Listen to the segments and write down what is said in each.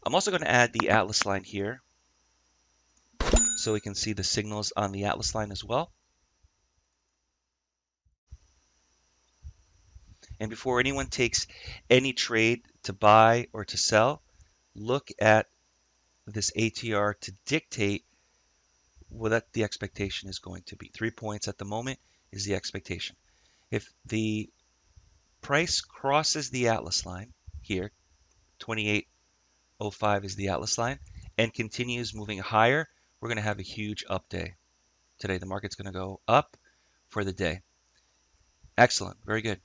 I'm also going to add the Atlas line here so we can see the signals on the Atlas line as well. And before anyone takes any trade to buy or to sell, look at this ATR to dictate what the expectation is going to be. 3 points at the moment is the expectation. If the price crosses the Atlas line here, 28.05 is the Atlas line, and continues moving higher, we're going to have a huge up day. Today, the market's going to go up for the day. Excellent. Very good.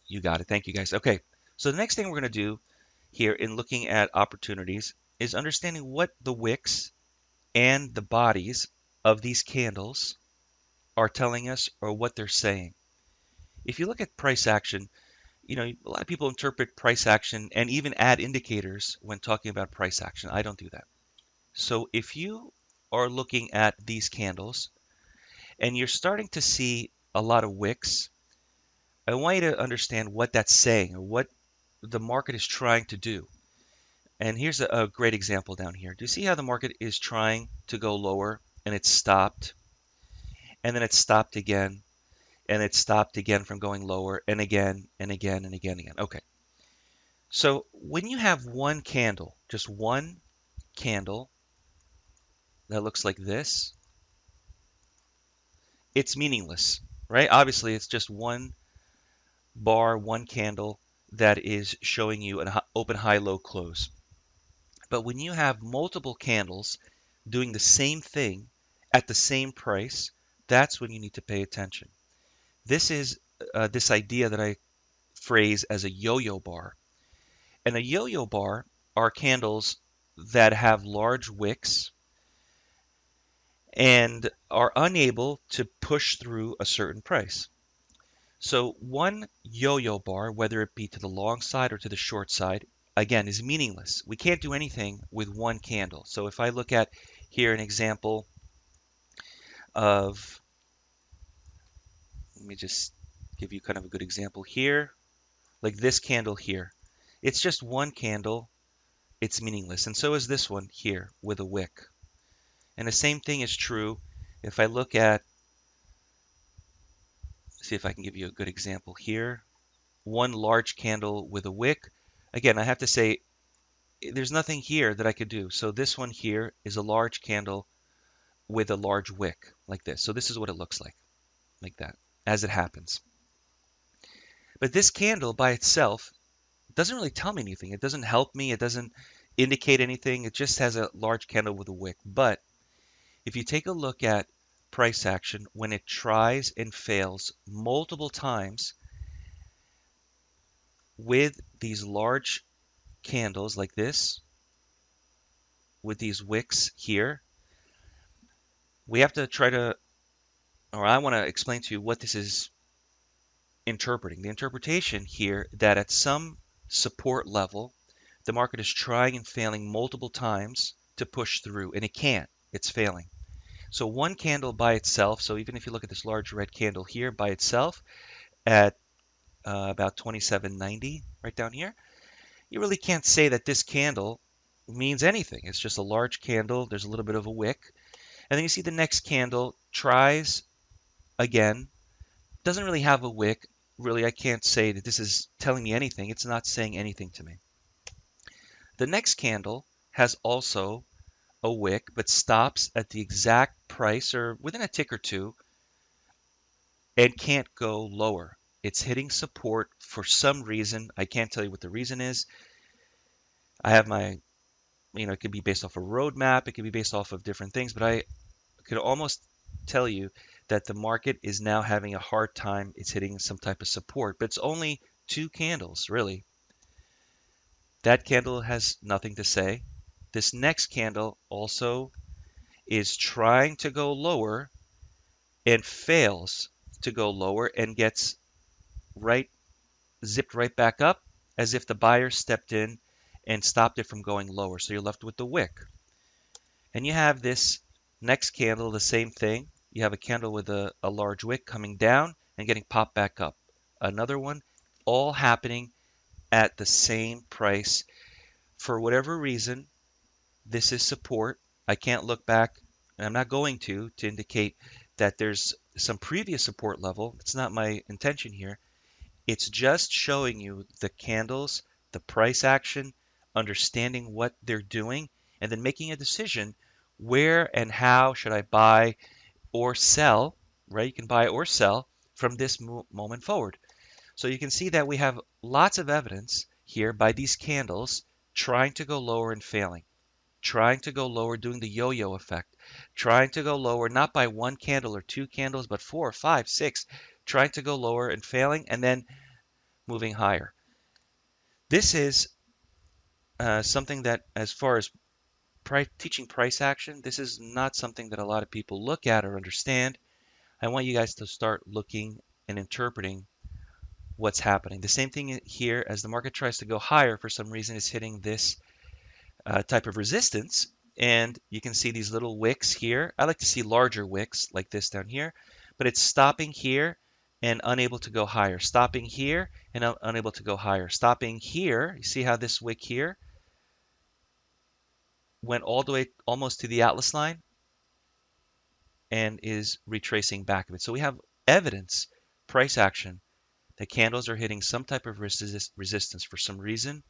You got it. Thank you, guys. Okay. So the next thing we're going to do here in looking at opportunities is understanding what the wicks and the bodies of these candles are telling us or what they're saying. If you look at price action, a lot of people interpret price action and even add indicators when talking about price action. I don't do that. So if you are looking at these candles and you're starting to see a lot of wicks, I want you to understand what that's saying or what the market is trying to do. And here's a great example down here. Do you see how the market is trying to go lower and it stopped? And then it stopped again and it stopped again from going lower and again and again and again and again. Okay. So when you have one candle, just one candle that looks like this, it's meaningless, right? Obviously, it's just one bar, one candle that is showing you an open, high, low, close. But when you have multiple candles doing the same thing at the same price, that's when you need to pay attention. This is this idea that I phrase as a yo-yo bar. And a yo-yo bar are candles that have large wicks and are unable to push through a certain price. So one yo-yo bar, whether it be to the long side or to the short side, again, is meaningless. We can't do anything with one candle. So if I look at here an example of, let me just give you kind of a good example here, like this candle here. It's just one candle. It's meaningless. And so is this one here with a wick. And the same thing is true if I look at, see if I can give you a good example here. One large candle with a wick. Again, I have to say there's nothing here that I could do. So this one here is a large candle with a large wick like this. So this is what it looks like that, as it happens. But this candle by itself doesn't really tell me anything. It doesn't help me. It doesn't indicate anything. It just has a large candle with a wick. But if you take a look at price action, when it tries and fails multiple times with these large candles like this, with these wicks here, we have to try to, or I want to explain to you what this is interpreting. The interpretation here that at some support level, the market is trying and failing multiple times to push through, and it can't. It's failing. So one candle by itself, so even if you look at this large red candle here by itself at about 27.90 right down here, you really can't say that this candle means anything. It's just a large candle. There's a little bit of a wick. And then you see the next candle tries again, doesn't really have a wick. Really, I can't say that this is telling me anything. It's not saying anything to me. The next candle has also a wick, but stops at the exact price or within a tick or two and can't go lower. It's hitting support for some reason. I can't tell you what the reason is. I have my, it could be based off a roadmap. It could be based off of different things, but I could almost tell you that the market is now having a hard time. It's hitting some type of support, but it's only two candles, really. That candle has nothing to say. This next candle also is trying to go lower and fails to go lower and gets zipped right back up as if the buyer stepped in and stopped it from going lower. So you're left with the wick. And you have this next candle, the same thing. You have a candle with a large wick coming down and getting popped back up. Another one, all happening at the same price For whatever reason, this is support. I can't look back, and I'm not going to indicate that there's some previous support level. It's not my intention here. It's just showing you the candles, the price action, understanding what they're doing, and then making a decision where and how should I buy or sell, right? You can buy or sell from this moment forward. So you can see that we have lots of evidence here by these candles trying to go lower and failing, trying to go lower, doing the yo-yo effect, trying to go lower, not by one candle or two candles, but four, five, six, trying to go lower and failing, and then moving higher. This is something that, as far as teaching price action, this is not something that a lot of people look at or understand. I want you guys to start looking and interpreting what's happening. The same thing here, as the market tries to go higher, for some reason it's hitting this type of resistance. And you can see these little wicks here. I like to see larger wicks like this down here, but it's stopping here and unable to go higher, stopping here and unable to go higher, stopping here. You see how this wick here went all the way almost to the Atlas line and is retracing back of it. So we have evidence, price action, that candles are hitting some type of resistance for some reason.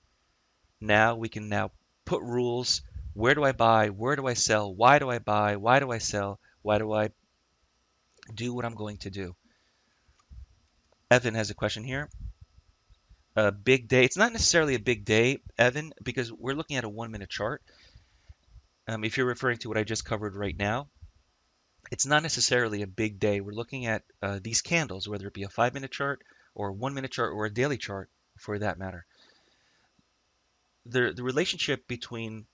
Now we can now put rules. Where do I buy? Where do I sell? Why do I buy? Why do I sell? Why do I do what I'm going to do? Evan has a question here. A big day. It's not necessarily a big day, Evan, because we're looking at a 1-minute chart. If you're referring to what I just covered right now, it's not necessarily a big day. We're looking at these candles, whether it be a 5-minute chart or a 1-minute chart or a daily chart for that matter. The relationship between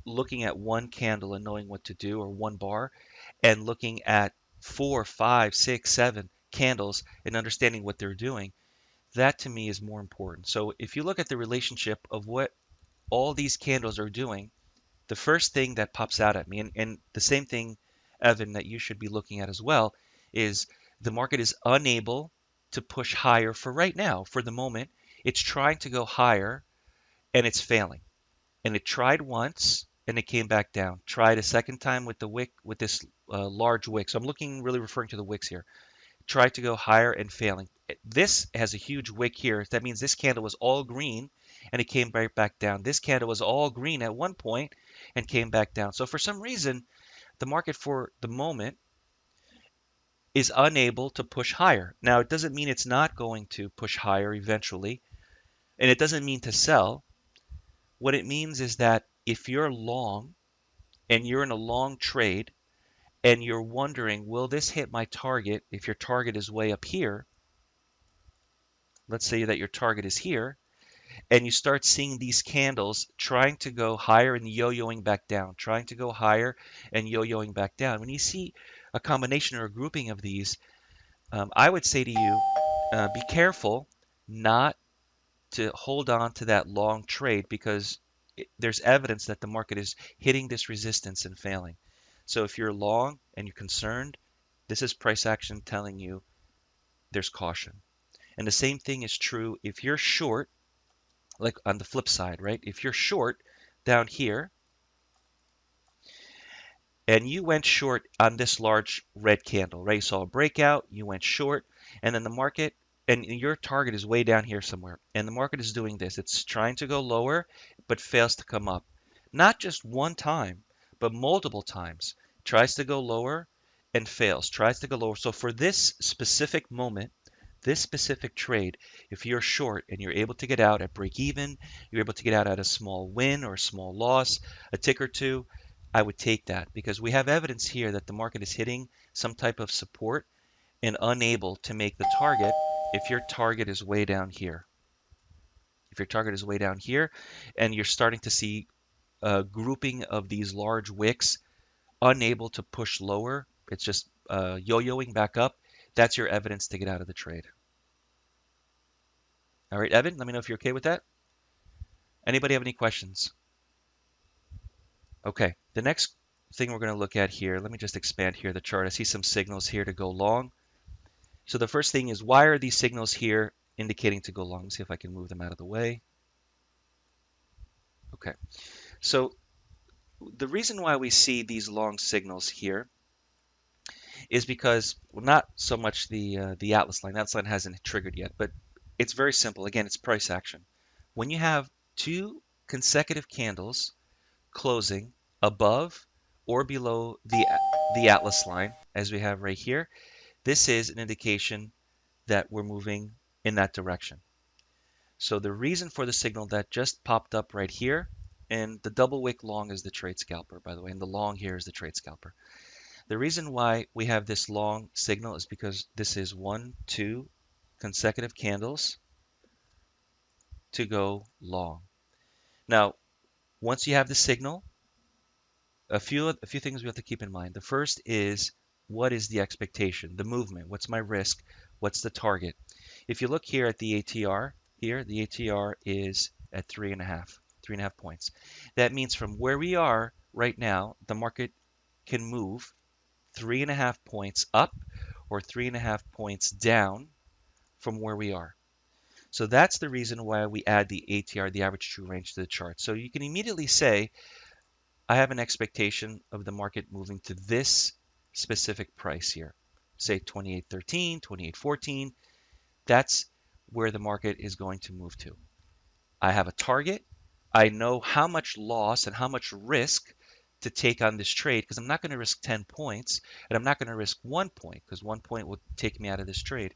looking at one candle and knowing what to do, or one bar, and looking at 4, 5, 6, 7 candles and understanding what they're doing, that to me is more important. So if you look at the relationship of what all these candles are doing, the first thing that pops out at me, and the same thing, Evan, that you should be looking at as well, is the market is unable to push higher for right now. For the moment, it's trying to go higher and it's failing. And it tried once and it came back down. Tried a second time with the wick, with this large wick. So I'm really referring to the wicks here. Tried to go higher and failing. This has a huge wick here. That means this candle was all green and it came right back down. This candle was all green at one point and came back down. So for some reason, the market for the moment is unable to push higher. Now, it doesn't mean it's not going to push higher eventually, and it doesn't mean to sell. What it means is that if you're long and you're in a long trade and you're wondering, will this hit my target? If your target is way up here, let's say that your target is here, and you start seeing these candles trying to go higher and yo-yoing back down, trying to go higher and yo-yoing back down. When you see a combination or a grouping of these, I would say to you, be careful not to hold on to that long trade, because there's evidence that the market is hitting this resistance and failing. So if you're long and you're concerned, this is price action telling you there's caution. And the same thing is true if you're short, like on the flip side, right? If you're short down here and you went short on this large red candle, right? You saw a breakout, you went short, and then the market, and your target is way down here somewhere, and the market is doing this. It's trying to go lower, but fails to come up. Not just one time, but multiple times. Tries to go lower and fails, tries to go lower. So for this specific moment, this specific trade, if you're short and you're able to get out at break even, you're able to get out at a small win or a small loss, a tick or two, I would take that, because we have evidence here that the market is hitting some type of support and unable to make the target if your target is way down here. If your target is way down here and you're starting to see a grouping of these large wicks unable to push lower, it's just yo-yoing back up, that's your evidence to get out of the trade. All right, Evan, let me know if you're okay with that. Anybody have any questions? Okay, the next thing we're going to look at here, let me just expand here the chart. I see some signals here to go long. So the first thing is, why are these signals here indicating to go long? Let me see if I can move them out of the way. Okay, so the reason why we see these long signals here is because, well, not so much the Atlas line. Atlas line hasn't triggered yet, but it's very simple. Again, it's price action. When you have two consecutive candles closing above or below the Atlas line, as we have right here, this is an indication that we're moving in that direction. So the reason for the signal that just popped up right here, and the double wick long is the trade scalper, by the way, and the long here is the trade scalper. The reason why we have this long signal is because this is 1, 2 consecutive candles to go long. Now, once you have the signal, a few things we have to keep in mind. The first is, what is the expectation, the movement? What's my risk? What's the target? If you look here at the ATR, here the ATR is at 3.5 points. That means from where we are right now, the market can move 3.5 points up or 3.5 points down from where we are. So that's the reason why we add the ATR, the average true range, to the chart. So you can immediately say, I have an expectation of the market moving to this specific price here, say 28.13, 28.14. That's where the market is going to move to. I have a target. I know how much loss and how much risk to take on this trade because I'm not going to risk 10 points and I'm not going to risk 1 point because 1 point will take me out of this trade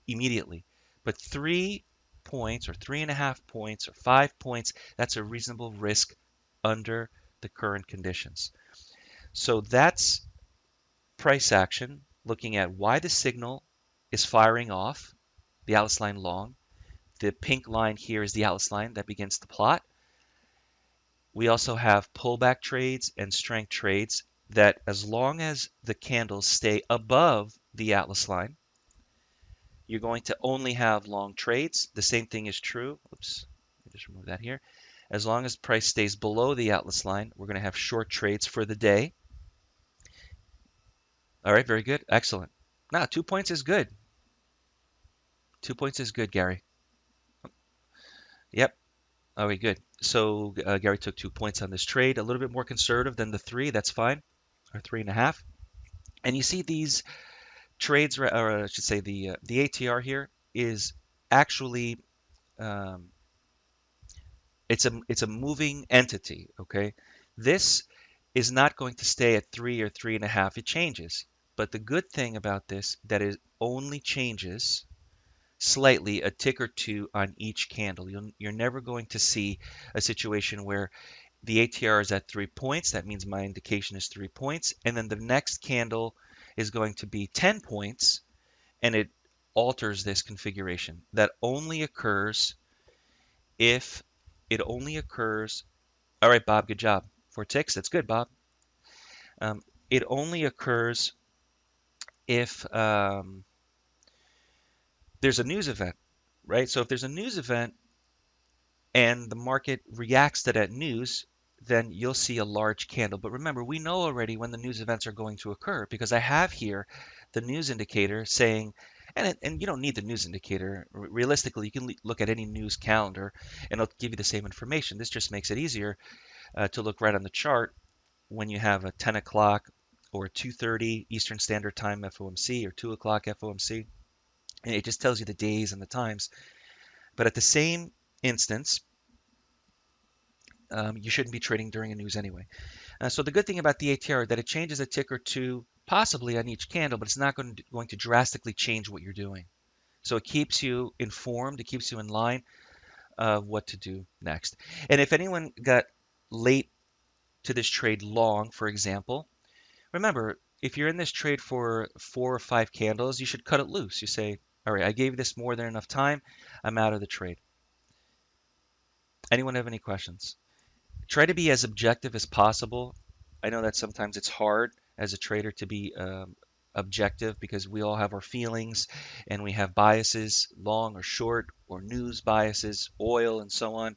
immediately. But 3 points or 3.5 points or 5 points, that's a reasonable risk under the current conditions. So that's price action, looking at why the signal is firing off, the Atlas line long. The pink line here is the Atlas line that begins to plot. We also have pullback trades and strength trades that, as long as the candles stay above the Atlas line, you're going to only have long trades. The same thing is true. Oops, let me just remove that here. As long as price stays below the Atlas line, we're going to have short trades for the day. All right, very good. Excellent. Now, 2 points is good. 2 points is good, Gary. Yep. All right, good. So Gary took 2 points on this trade, a little bit more conservative than the 3. That's fine, or 3.5. And you see these trades, or I should say the ATR here is actually it's a moving entity. Okay, this is not going to stay at 3 or 3.5. It changes. But the good thing about this that it only changes slightly, a tick or two on each candle. You're never going to see a situation where the ATR is at 3 points. That means my indication is 3 points. And then the next candle is going to be 10 points, and it alters this configuration. That only occurs if it only occurs. All right, Bob, good job. 4 ticks. That's good, Bob. It only occurs if there's a news event, right? So if there's a news event and the market reacts to that news, then you'll see a large candle. But remember, we know already when the news events are going to occur because I have here the news indicator saying, and you don't need the news indicator. Realistically, you can look at any news calendar and it'll give you the same information. This just makes it easier to look right on the chart when you have a 10 o'clock or 2:30 Eastern Standard Time FOMC or 2 o'clock FOMC. And it just tells you the days and the times. But at the same instance, you shouldn't be trading during a news anyway. So the good thing about the ATR is that it changes a tick or two, possibly on each candle, but it's not going to drastically change what you're doing. So it keeps you informed, it keeps you in line of what to do next. And if anyone got late to this trade long, for example, remember, if you're in this trade for 4 or 5 candles, you should cut it loose. You say, all right, I gave this more than enough time. I'm out of the trade. Anyone have any questions? Try to be as objective as possible. I know that sometimes it's hard as a trader to be objective because we all have our feelings and we have biases, long or short, or news biases, oil, and so on.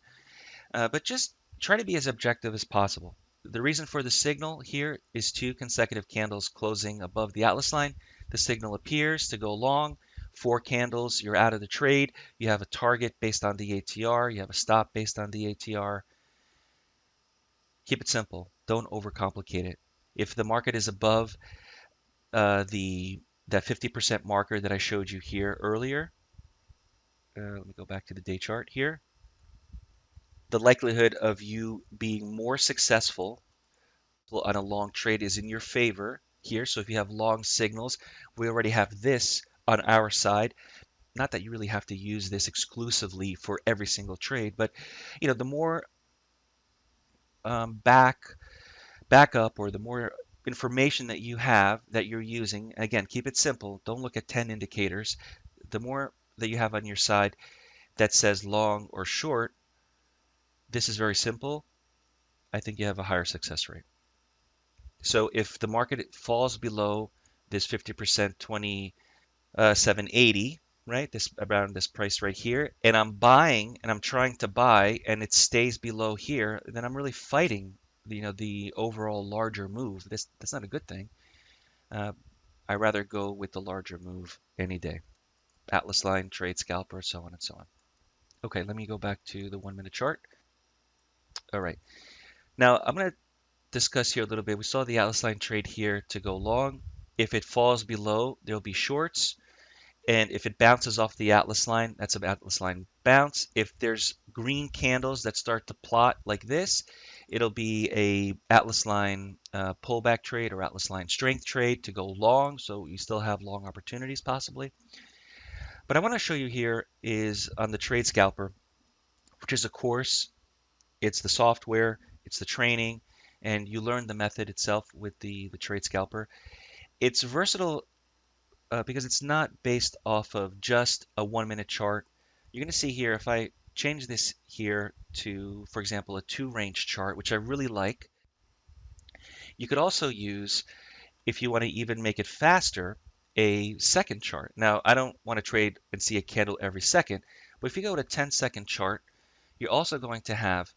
But just try to be as objective as possible. The reason for the signal here is 2 consecutive candles closing above the Atlas line. The signal appears to go long. 4 candles, you're out of the trade. You have a target based on the ATR. You have a stop based on the ATR. Keep it simple. Don't overcomplicate it. If the market is above the that 50% marker that I showed you here earlier, let me go back to the day chart here. The likelihood of you being more successful on a long trade is in your favor here. So if you have long signals, we already have this on our side. Not that you really have to use this exclusively for every single trade, but the more backup or the more information that you have that you're using, again, keep it simple. Don't look at 10 indicators. The more that you have on your side that says long or short, this is very simple. I think you have a higher success rate. So if the market falls below this 50% 2780, right? This around this price right here, and I'm buying and I'm trying to buy and it stays below here, then I'm really fighting the overall larger move. That's not a good thing. Uh, I rather go with the larger move any day. Atlas line, trade scalper, so on and so on. Okay, let me go back to the 1 minute chart. All right. Now I'm going to discuss here a little bit. We saw the Atlas line trade here to go long. If it falls below, there'll be shorts. And if it bounces off the Atlas line, that's an Atlas line bounce. If there's green candles that start to plot like this, it'll be a Atlas line pullback trade or Atlas line strength trade to go long. So you still have long opportunities possibly. But I want to show you here is on the Trade Scalper, which is a course. It's the software, it's the training, and you learn the method itself with the Trade Scalper. It's versatile because it's not based off of just a 1 minute chart. You're going to see here, if I change this here to, for example, a 2 range chart, which I really like, you could also use, if you want to even make it faster, a second chart. Now, I don't want to trade and see a candle every second, but if you go to 10-second chart, you're also going to have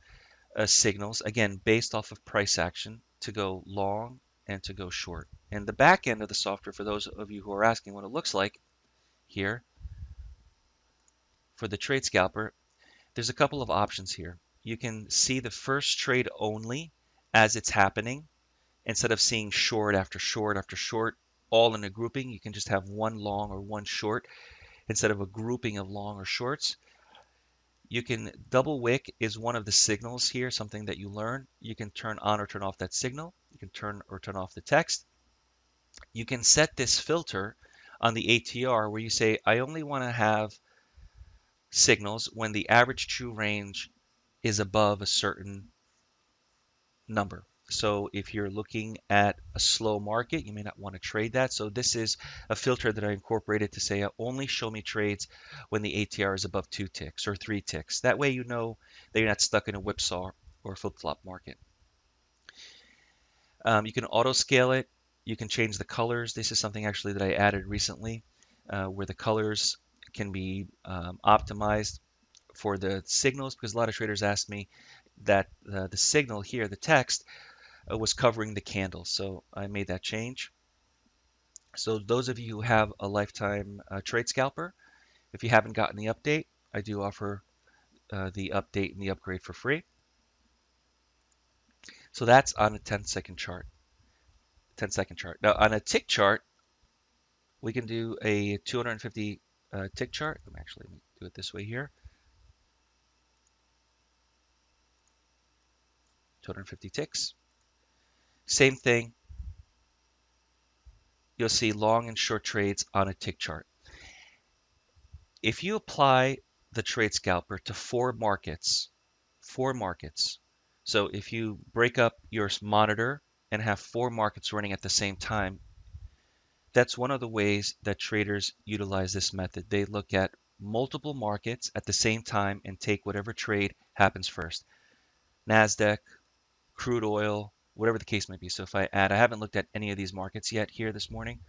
signals, again, based off of price action to go long and to go short. And the back end of the software, for those of you who are asking what it looks like here for the Trade Scalper, there's a couple of options here. You can see the first trade only as it's happening. Instead of seeing short after short after short all in a grouping, you can just have one long or one short instead of a grouping of long or shorts. You can double wick is one of the signals here, something that you learn. You can turn on or turn off that signal. You can turn or turn off the text. You can set this filter on the ATR where you say, I only want to have signals when the average true range is above a certain number. So if you're looking at a slow market, you may not want to trade that. So this is a filter that I incorporated to say only show me trades when the ATR is above 2 ticks or 3 ticks. That way you know that you're not stuck in a whipsaw or flip-flop market. You can auto scale it. You can change the colors. This is something actually that I added recently where the colors can be optimized for the signals, because a lot of traders ask me that the signal here, the text, was covering the candle. So I made that change. So those of you who have a lifetime trade scalper, if you haven't gotten the update, I do offer the update and the upgrade for free. So that's on a 10-second chart. 10-second chart. Now on a tick chart, we can do a 250 tick chart. Let me do it this way here. 250 ticks. Same thing. You'll see long and short trades on a tick chart. If you apply the Trade Scalper to 4 markets, so if you break up your monitor and have 4 markets running at the same time, that's one of the ways that traders utilize this method. They look at multiple markets at the same time and take whatever trade happens first. NASDAQ, crude oil, whatever the case may be. So if I haven't looked at any of these markets yet here this morning.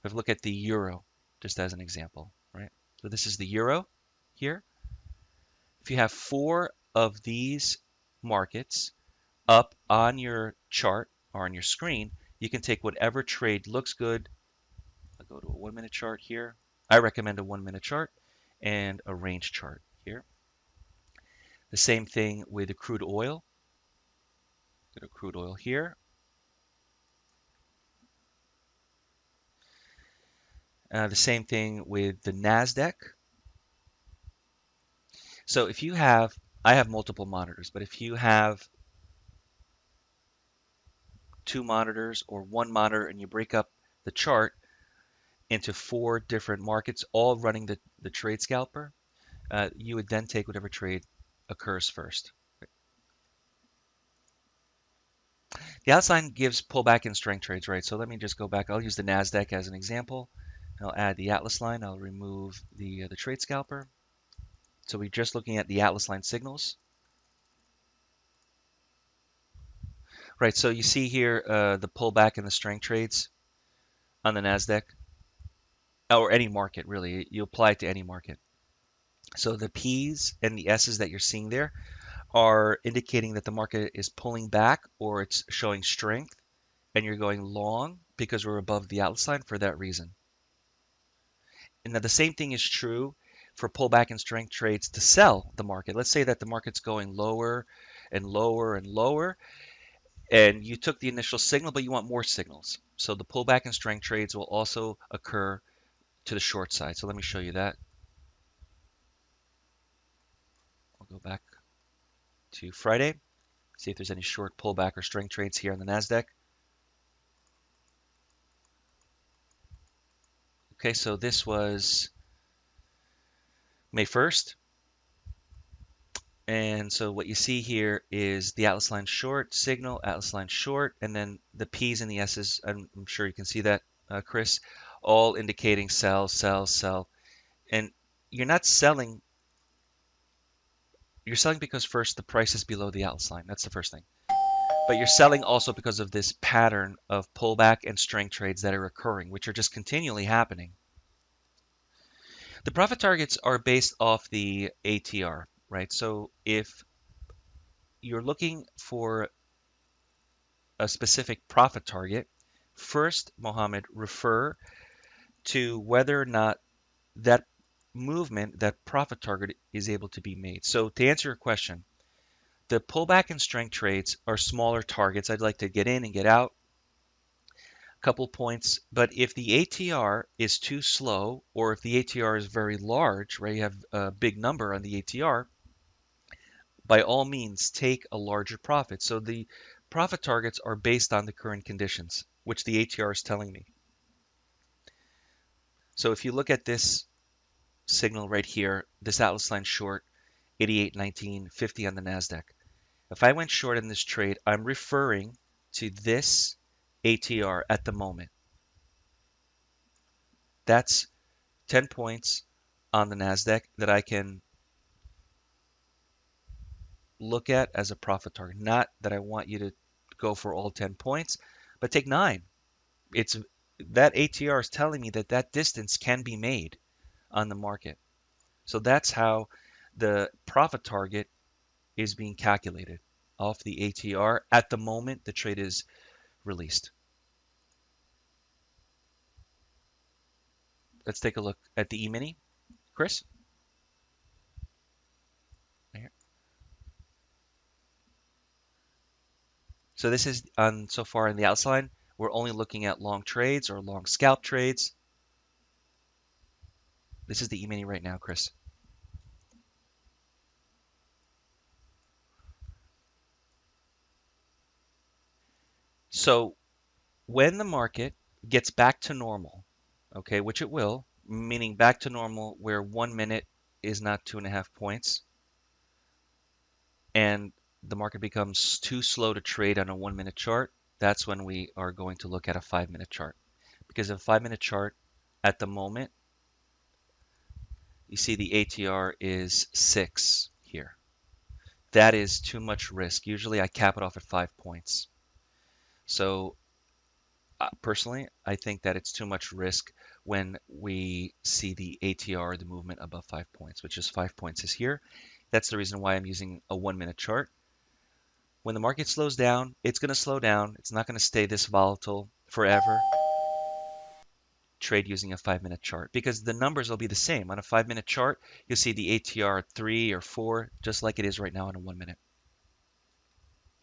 I've looked at the euro just as an example, right? So this is the euro here. If you have 4 of these markets up on your chart or on your screen, you can take whatever trade looks good. I'll go to a 1 minute chart here. I recommend a 1 minute chart and a range chart here. The same thing with the crude oil. Go to crude oil here. The same thing with the NASDAQ. So if you have, I have multiple monitors, but if you have two monitors or one monitor and you break up the chart into four different markets, all running the trade scalper, you would then take whatever trade occurs first. The outline gives pullback and strength trades, right? So let me just go back. I'll use the NASDAQ as an example. I'll add the Atlas line. I'll remove the trade scalper. So we're just looking at the Atlas line signals. Right, so you see here the pullback and the strength trades on the NASDAQ, or any market, really. You apply it to any market. So the P's and the S's that you're seeing there are indicating that the market is pulling back or it's showing strength, and you're going long because we're above the Atlas line for that reason. And now the same thing is true for pullback and strength trades to sell the market. Let's say that the market's going lower and lower and lower, and you took the initial signal, but you want more signals. So the pullback and strength trades will also occur to the short side. So let me show you that. I'll go back to Friday, see if there's any short pullback or strength trades here on the NASDAQ. Okay, so this was May 1st. And so what you see here is the Atlas line short signal, Atlas line short, and then the P's and the S's, I'm sure you can see that, Chris, all indicating sell, sell, sell. And you're not selling, you're selling because first the price is below the Atlas line. That's the first thing. But you're selling also because of this pattern of pullback and strength trades that are occurring, which are just continually happening. The profit targets are based off the ATR, right? So if you're looking for a specific profit target, first, Mohammed, refer to whether or not that movement, that profit target is able to be made. So to answer your question, the pullback and strength trades are smaller targets. I'd like to get in and get out. A couple points. But if the ATR is too slow, or if the ATR is very large, right, you have a big number on the ATR, by all means take a larger profit. So the profit targets are based on the current conditions, which the ATR is telling me. So if you look at this signal right here, this Atlas line short, 88.19, on the NASDAQ. If I went short in this trade, I'm referring to this ATR at the moment. That's 10 points on the NASDAQ that I can look at as a profit target. Not that I want you to go for all 10 points, but take 9. It's that ATR is telling me that that distance can be made on the market. So that's how the profit target is being calculated off the ATR at the moment the trade is released. Let's take a look at the E-mini. Chris? Right here. So this is on so far in the outline. We're only looking at long trades or long scalp trades. This is the E-mini right now, Chris. So when the market gets back to normal, okay, which it will, meaning back to normal where 1 minute is not 2.5 points, and the market becomes too slow to trade on a 1 minute chart, that's when we are going to look at a 5-minute chart. Because a 5-minute chart at the moment, you see the ATR is 6 here. That is too much risk. Usually I cap it off at 5 points. So personally, I think that it's too much risk when we see the ATR, the movement above 5 points, which is 5 points is here. That's the reason why I'm using a 1 minute chart. When the market slows down, it's going to slow down. It's not going to stay this volatile forever. Trade using a 5-minute chart because the numbers will be the same. On a 5-minute chart, you'll see the ATR at 3 or 4, just like it is right now on a 1 minute.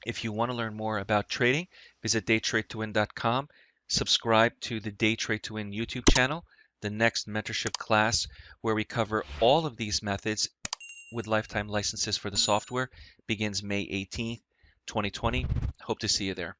If you want to learn more about trading, visit DayTradeToWin.com. Subscribe to the DayTradeToWin YouTube channel. The next mentorship class, where we cover all of these methods with lifetime licenses for the software, begins May 18th, 2020. Hope to see you there.